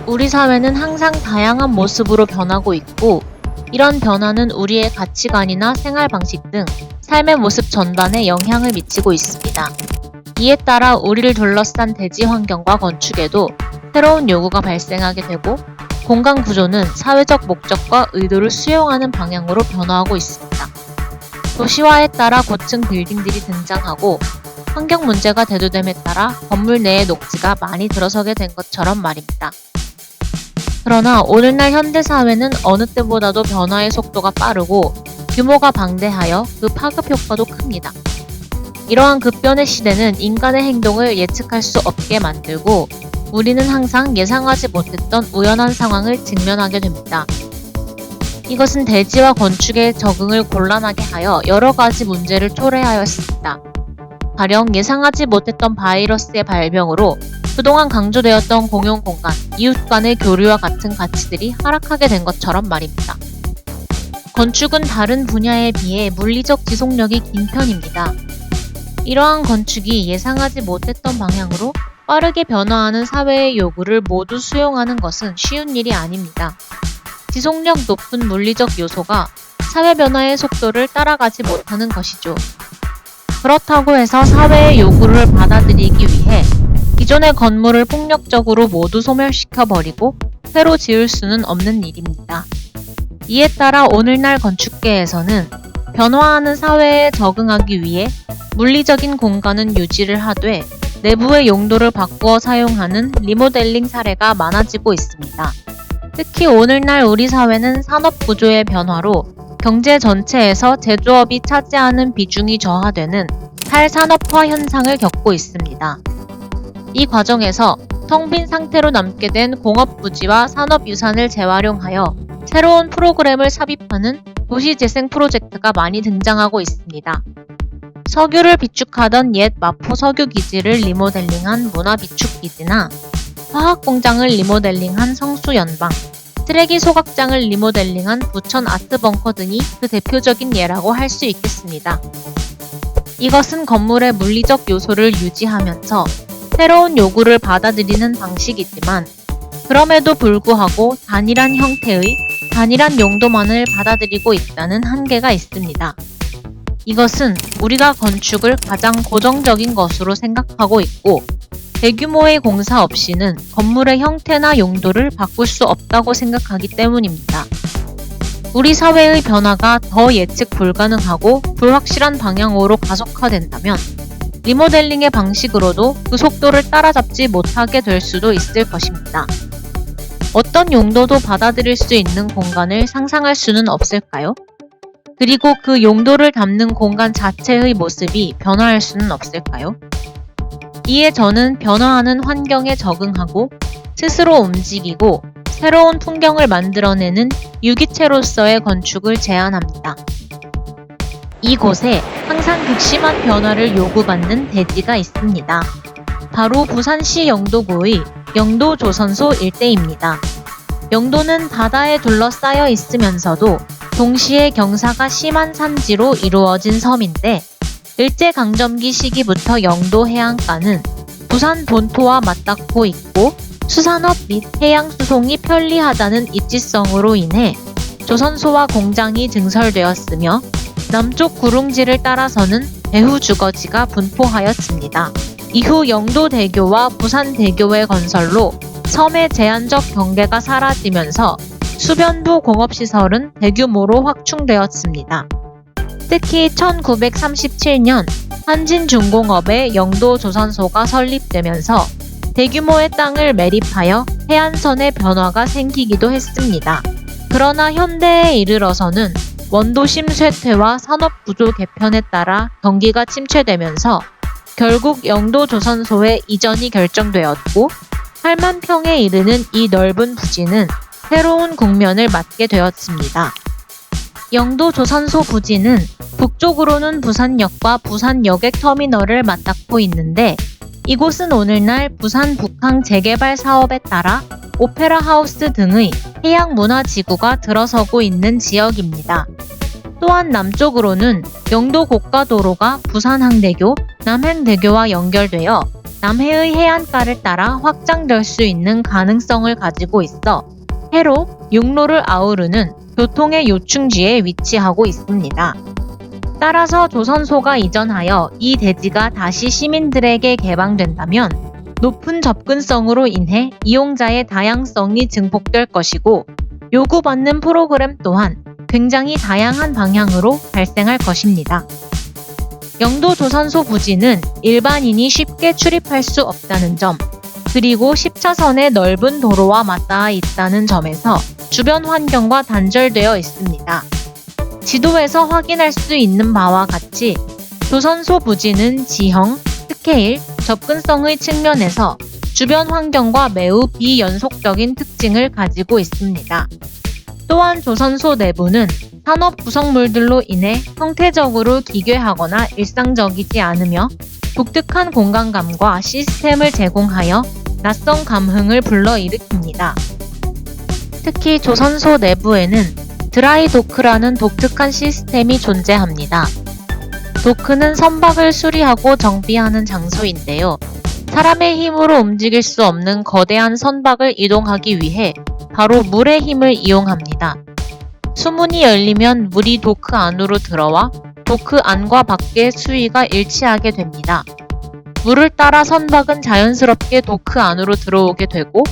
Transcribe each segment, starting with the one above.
우리 사회는 항상 다양한 모습으로 변하고 있고, 이런 변화는 우리의 가치관이나 생활 방식 등 삶의 모습 전반에 영향을 미치고 있습니다. 이에 따라 우리를 둘러싼 대지 환경과 건축에도 새로운 요구가 발생하게 되고, 공간 구조는 사회적 목적과 의도를 수용하는 방향으로 변화하고 있습니다. 도시화에 따라 고층 빌딩들이 등장하고, 환경 문제가 대두됨에 따라 건물 내의 녹지가 많이 들어서게 된 것처럼 말입니다. 그러나 오늘날 현대사회는 어느 때보다도 변화의 속도가 빠르고 규모가 방대하여 그 파급 효과도 큽니다. 이러한 급변의 시대는 인간의 행동을 예측할 수 없게 만들고 우리는 항상 예상하지 못했던 우연한 상황을 직면하게 됩니다. 이것은 대지와 건축의 적응을 곤란하게 하여 여러 가지 문제를 초래하였습니다. 가령 예상하지 못했던 바이러스의 발병으로 그동안 강조되었던 공용공간, 이웃 간의 교류와 같은 가치들이 하락하게 된 것처럼 말입니다. 건축은 다른 분야에 비해 물리적 지속력이 긴 편입니다. 이러한 건축이 예상하지 못했던 방향으로 빠르게 변화하는 사회의 요구를 모두 수용하는 것은 쉬운 일이 아닙니다. 지속력 높은 물리적 요소가 사회 변화의 속도를 따라가지 못하는 것이죠. 그렇다고 해서 사회의 요구를 받아들이기 위해 기존의 건물을 폭력적으로 모두 소멸시켜버리고 새로 지을 수는 없는 일입니다. 이에 따라 오늘날 건축계에서는 변화하는 사회에 적응하기 위해 물리적인 공간은 유지를 하되 내부의 용도를 바꾸어 사용하는 리모델링 사례가 많아지고 있습니다. 특히 오늘날 우리 사회는 산업 구조의 변화로 경제 전체에서 제조업이 차지하는 비중이 저하되는 탈산업화 현상을 겪고 있습니다. 이 과정에서 텅 빈 상태로 남게 된 공업 부지와 산업 유산을 재활용하여 새로운 프로그램을 삽입하는 도시재생 프로젝트가 많이 등장하고 있습니다. 석유를 비축하던 옛 마포 석유기지를 리모델링한 문화비축기지나 화학공장을 리모델링한 성수연방, 쓰레기 소각장을 리모델링한 부천 아트벙커 등이 그 대표적인 예라고 할 수 있겠습니다. 이것은 건물의 물리적 요소를 유지하면서 새로운 요구를 받아들이는 방식이지만 그럼에도 불구하고 단일한 형태의 단일한 용도만을 받아들이고 있다는 한계가 있습니다. 이것은 우리가 건축을 가장 고정적인 것으로 생각하고 있고 대규모의 공사 없이는 건물의 형태나 용도를 바꿀 수 없다고 생각하기 때문입니다. 우리 사회의 변화가 더 예측 불가능하고 불확실한 방향으로 가속화된다면 리모델링의 방식으로도 그 속도를 따라잡지 못하게 될 수도 있을 것입니다. 어떤 용도도 받아들일 수 있는 공간을 상상할 수는 없을까요? 그리고 그 용도를 담는 공간 자체의 모습이 변화할 수는 없을까요? 이에 저는 변화하는 환경에 적응하고 스스로 움직이고 새로운 풍경을 만들어내는 유기체로서의 건축을 제안합니다. 이곳에 항상 극심한 변화를 요구받는 대지가 있습니다. 바로 부산시 영도구의 영도조선소 일대입니다. 영도는 바다에 둘러싸여 있으면서도 동시에 경사가 심한 산지로 이루어진 섬인데 일제강점기 시기부터 영도 해안가는 부산 본토와 맞닿고 있고 수산업 및 해양 수송이 편리하다는 입지성으로 인해 조선소와 공장이 증설되었으며 남쪽 구릉지를 따라서는 배후 주거지가 분포하였습니다. 이후 영도대교와 부산대교의 건설로 섬의 제한적 경계가 사라지면서 수변부 공업시설은 대규모로 확충되었습니다. 특히 1937년 한진중공업의 영도조선소가 설립되면서 대규모의 땅을 매립하여 해안선의 변화가 생기기도 했습니다. 그러나 현대에 이르러서는 원도심 쇠퇴와 산업구조 개편에 따라 경기가 침체되면서 결국 영도조선소의 이전이 결정되었고 8만 평에 이르는 이 넓은 부지는 새로운 국면을 맞게 되었습니다. 영도조선소 부지는 북쪽으로는 부산역과 부산여객터미널을 맞닿고 있는데 이곳은 오늘날 부산 북항 재개발 사업에 따라 오페라 하우스 등의 해양문화지구가 들어서고 있는 지역입니다. 또한 남쪽으로는 영도 고가도로가 부산항대교, 남행대교와 연결되어 남해의 해안가를 따라 확장될 수 있는 가능성을 가지고 있어 해로, 육로를 아우르는 교통의 요충지에 위치하고 있습니다. 따라서 조선소가 이전하여 이 대지가 다시 시민들에게 개방된다면 높은 접근성으로 인해 이용자의 다양성이 증폭될 것이고 요구받는 프로그램 또한 굉장히 다양한 방향으로 발생할 것입니다. 영도 조선소 부지는 일반인이 쉽게 출입할 수 없다는 점, 그리고 10차선의 넓은 도로와 맞닿아 있다는 점에서 주변 환경과 단절되어 있습니다. 지도에서 확인할 수 있는 바와 같이 조선소 부지는 지형, 스케일, 접근성의 측면에서 주변 환경과 매우 비연속적인 특징을 가지고 있습니다. 또한 조선소 내부는 산업 구성물들로 인해 형태적으로 기괴하거나 일상적이지 않으며 독특한 공간감과 시스템을 제공하여 낯선 감흥을 불러일으킵니다. 특히 조선소 내부에는 드라이 도크라는 독특한 시스템이 존재합니다. 도크는 선박을 수리하고 정비하는 장소인데요. 사람의 힘으로 움직일 수 없는 거대한 선박을 이동하기 위해 바로 물의 힘을 이용합니다. 수문이 열리면 물이 도크 안으로 들어와 도크 안과 밖의 수위가 일치하게 됩니다. 물을 따라 선박은 자연스럽게 도크 안으로 들어오게 되고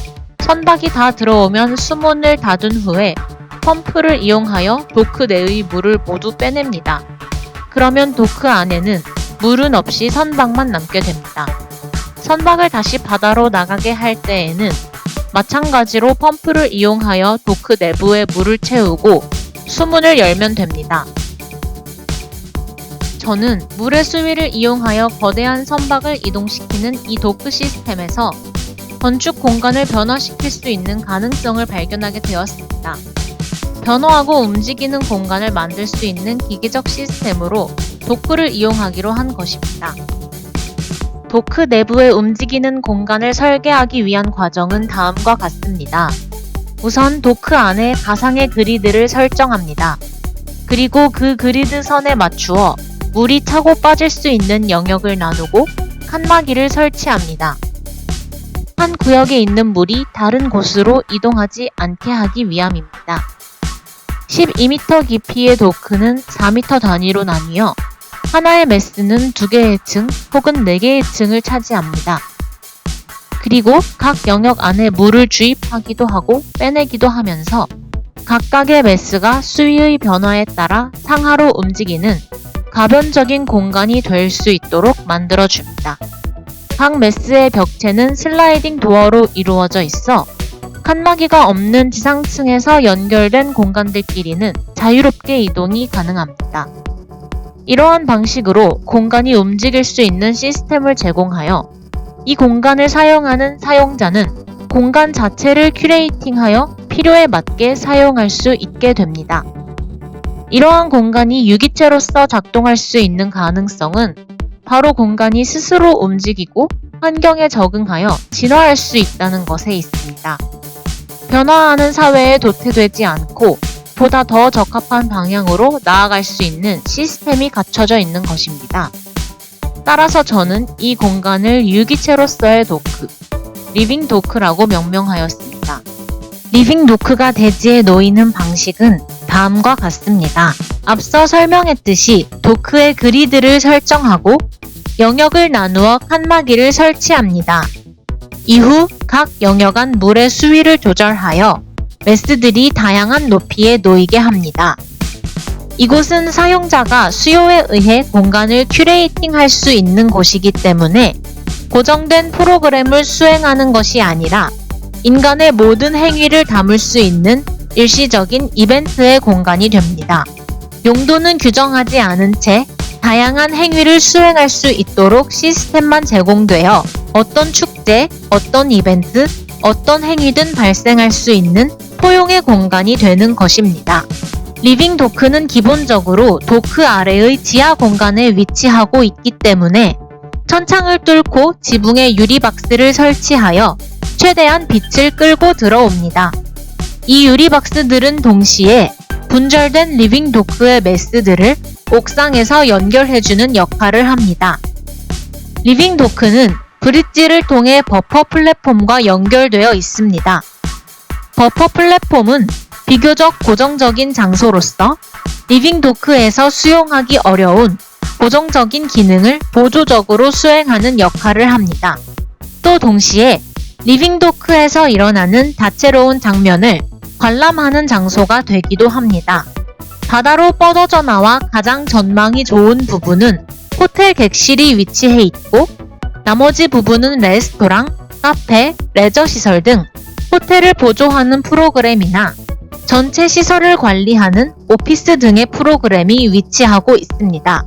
선박이 다 들어오면 수문을 닫은 후에 펌프를 이용하여 도크 내의 물을 모두 빼냅니다. 그러면 도크 안에는 물은 없이 선박만 남게 됩니다. 선박을 다시 바다로 나가게 할 때에는 마찬가지로 펌프를 이용하여 도크 내부에 물을 채우고 수문을 열면 됩니다. 저는 물의 수위를 이용하여 거대한 선박을 이동시키는 이 도크 시스템에서 건축 공간을 변화시킬 수 있는 가능성을 발견하게 되었습니다. 변화하고 움직이는 공간을 만들 수 있는 기계적 시스템으로 도크를 이용하기로 한 것입니다. 도크 내부에 움직이는 공간을 설계하기 위한 과정은 다음과 같습니다. 우선 도크 안에 가상의 그리드를 설정합니다. 그리고 그 그리드 선에 맞추어 물이 차고 빠질 수 있는 영역을 나누고 칸막이를 설치합니다. 한 구역에 있는 물이 다른 곳으로 이동하지 않게 하기 위함입니다. 12m 깊이의 도크는 4m 단위로 나뉘어 하나의 메스는 2개의 층 혹은 4개의 층을 차지합니다. 그리고 각 영역 안에 물을 주입하기도 하고 빼내기도 하면서 각각의 메스가 수위의 변화에 따라 상하로 움직이는 가변적인 공간이 될 수 있도록 만들어줍니다. 각 메스의 벽체는 슬라이딩 도어로 이루어져 있어 칸막이가 없는 지상층에서 연결된 공간들끼리는 자유롭게 이동이 가능합니다. 이러한 방식으로 공간이 움직일 수 있는 시스템을 제공하여 이 공간을 사용하는 사용자는 공간 자체를 큐레이팅하여 필요에 맞게 사용할 수 있게 됩니다. 이러한 공간이 유기체로서 작동할 수 있는 가능성은 바로 공간이 스스로 움직이고 환경에 적응하여 진화할 수 있다는 것에 있습니다. 변화하는 사회에 도태되지 않고 보다 더 적합한 방향으로 나아갈 수 있는 시스템이 갖춰져 있는 것입니다. 따라서 저는 이 공간을 유기체로서의 도크, 리빙 도크라고 명명하였습니다. 리빙 도크가 대지에 놓이는 방식은 다음과 같습니다. 앞서 설명했듯이 도크의 그리드를 설정하고 영역을 나누어 칸막이를 설치합니다. 이후 각 영역 안 물의 수위를 조절하여 메스들이 다양한 높이에 놓이게 합니다. 이곳은 사용자가 수요에 의해 공간을 큐레이팅할 수 있는 곳이기 때문에 고정된 프로그램을 수행하는 것이 아니라 인간의 모든 행위를 담을 수 있는 일시적인 이벤트의 공간이 됩니다. 용도는 규정하지 않은 채 다양한 행위를 수행할 수 있도록 시스템만 제공되어 어떤 축제, 어떤 이벤트, 어떤 행위든 발생할 수 있는 포용의 공간이 되는 것입니다. 리빙 도크는 기본적으로 도크 아래의 지하 공간에 위치하고 있기 때문에 천창을 뚫고 지붕에 유리박스를 설치하여 최대한 빛을 끌고 들어옵니다. 이 유리박스들은 동시에 분절된 리빙 도크의 메스들을 옥상에서 연결해주는 역할을 합니다. 리빙 도크는 브릿지를 통해 버퍼 플랫폼과 연결되어 있습니다. 버퍼 플랫폼은 비교적 고정적인 장소로서 리빙 도크에서 수용하기 어려운 고정적인 기능을 보조적으로 수행하는 역할을 합니다. 또 동시에 리빙 도크에서 일어나는 다채로운 장면을 관람하는 장소가 되기도 합니다. 바다로 뻗어져 나와 가장 전망이 좋은 부분은 호텔 객실이 위치해 있고, 나머지 부분은 레스토랑, 카페, 레저 시설 등 호텔을 보조하는 프로그램이나 전체 시설을 관리하는 오피스 등의 프로그램이 위치하고 있습니다.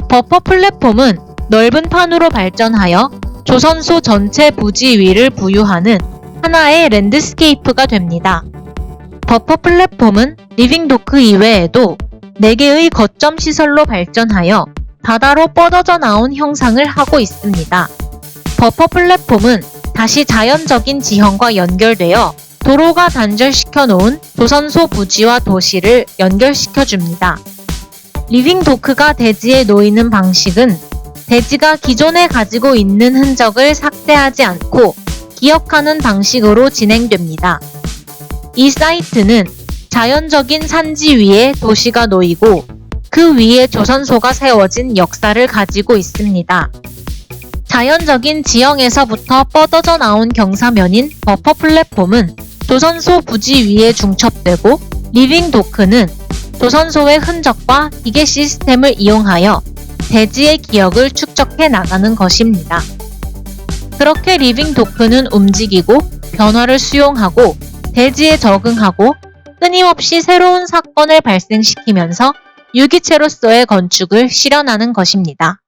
버퍼 플랫폼은 넓은 판으로 발전하여 조선소 전체 부지 위를 부유하는 하나의 랜드스케이프가 됩니다. 버퍼 플랫폼은 리빙 도크 이외에도 4개의 거점 시설로 발전하여 바다로 뻗어져 나온 형상을 하고 있습니다. 버퍼 플랫폼은 다시 자연적인 지형과 연결되어 도로가 단절시켜 놓은 조선소 부지와 도시를 연결시켜 줍니다. 리빙 도크가 대지에 놓이는 방식은 대지가 기존에 가지고 있는 흔적을 삭제하지 않고 기억하는 방식으로 진행됩니다. 이 사이트는 자연적인 산지 위에 도시가 놓이고 그 위에 조선소가 세워진 역사를 가지고 있습니다. 자연적인 지형에서부터 뻗어져 나온 경사면인 버퍼 플랫폼은 조선소 부지 위에 중첩되고, 리빙 도크는 조선소의 흔적과 기계 시스템을 이용하여 대지의 기억을 축적해 나가는 것입니다. 그렇게 리빙 도크는 움직이고 변화를 수용하고 대지에 적응하고 끊임없이 새로운 사건을 발생시키면서 유기체로서의 건축을 실현하는 것입니다.